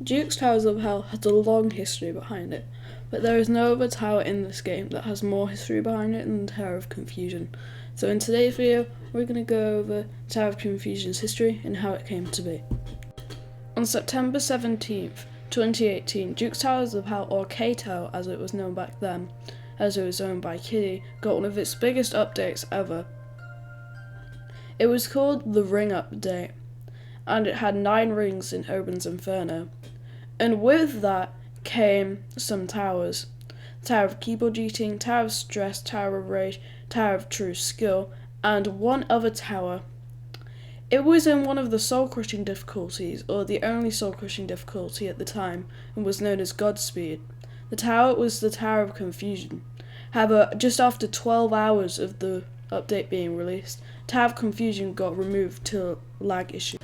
Duke's Towers of Hell has a long history behind it, but there is no other tower in this game that has more history behind it than the Tower of Confusion. So in today's video, we're going to go over Tower of Confusion's history and how it came to be. On September 17th, 2018, Duke's Towers of Hell, or K-Tower as it was known back then, as it was owned by Kitty, got one of its biggest updates ever. It was called the Ring Update, and it had 9 rings in Oben's Inferno. And with that came some towers. Tower of Keyboard Eating, Tower of Stress, Tower of Rage, Tower of True Skill, and one other tower. It was in one of the soul-crushing difficulties, or the only soul-crushing difficulty at the time, and was known as Godspeed. The tower was the Tower of Confusion. However, just after 12 hours of the update being released, Tower of Confusion got removed to lag issue.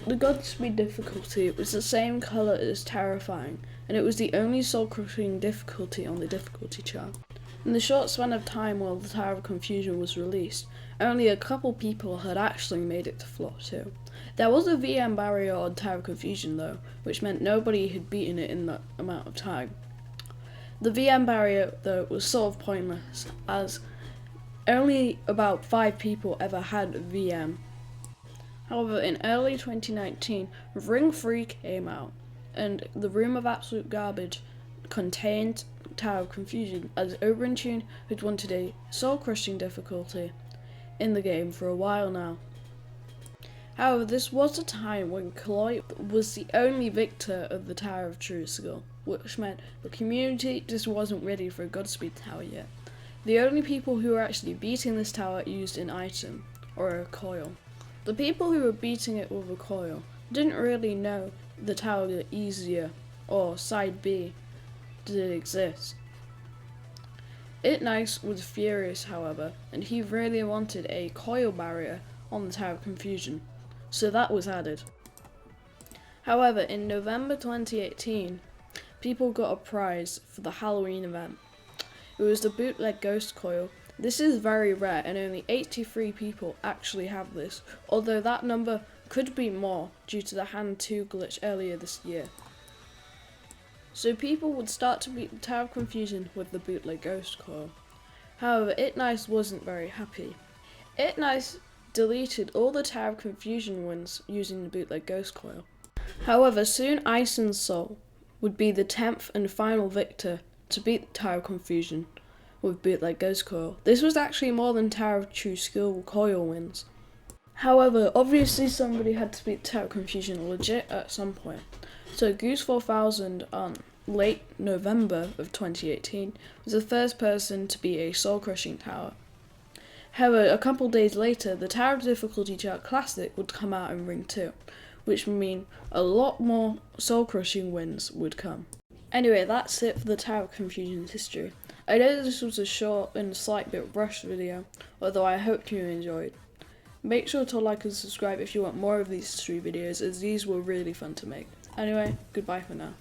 The Godspeed difficulty was the same colour as Terrifying, and it was the only soul-crushing difficulty on the difficulty chart. In the short span of time while the Tower of Confusion was released, only a couple people had actually made it to floor 2. There was a VM barrier on Tower of Confusion though, which meant nobody had beaten it in that amount of time. The VM barrier though was sort of pointless, as only about 5 people ever had VM. However, in early 2019, Ring 3 came out, and the Room of Absolute Garbage contained Tower of Confusion, as Oberentune had wanted a soul-crushing difficulty in the game for a while now. However, this was a time when Cloy was the only victor of the Tower of True Skill, which meant the community just wasn't ready for a Godspeed tower yet. The only people who were actually beating this tower used an item, or a coil. The people who were beating it with a coil didn't really know the Tower Easier, or Side B, did exist. Itnice was furious, however, and he really wanted a coil barrier on the Tower of Confusion, so that was added. However, in November 2018, people got a prize for the Halloween event. It was the bootleg ghost coil. This is very rare, and only 83 people actually have this, although that number could be more due to the Hand 2 glitch earlier this year. So people would start to beat the Tower of Confusion with the bootleg ghost coil. However, Itnice wasn't very happy. Itnice deleted all the Tower of Confusion wins using the bootleg ghost coil. However, soon Ice and Soul would be the 10th and final victor to beat the Tower of Confusion with bootleg ghost coil. This was actually more than Tower of True Skill coil wins. However, obviously somebody had to beat Tower of Confusion legit at some point. So Goose 4000 on late November of 2018 was the first person to be a soul-crushing tower. However, a couple days later, the Tower of Difficulty Chart Classic would come out in Ring 2, which would mean a lot more soul-crushing wins would come. Anyway, that's it for the Tower of Confusion's history. I know this was a short and slight bit rushed video, although I hope you enjoyed. Make sure to like and subscribe if you want more of these history videos, as these were really fun to make. Anyway, goodbye for now.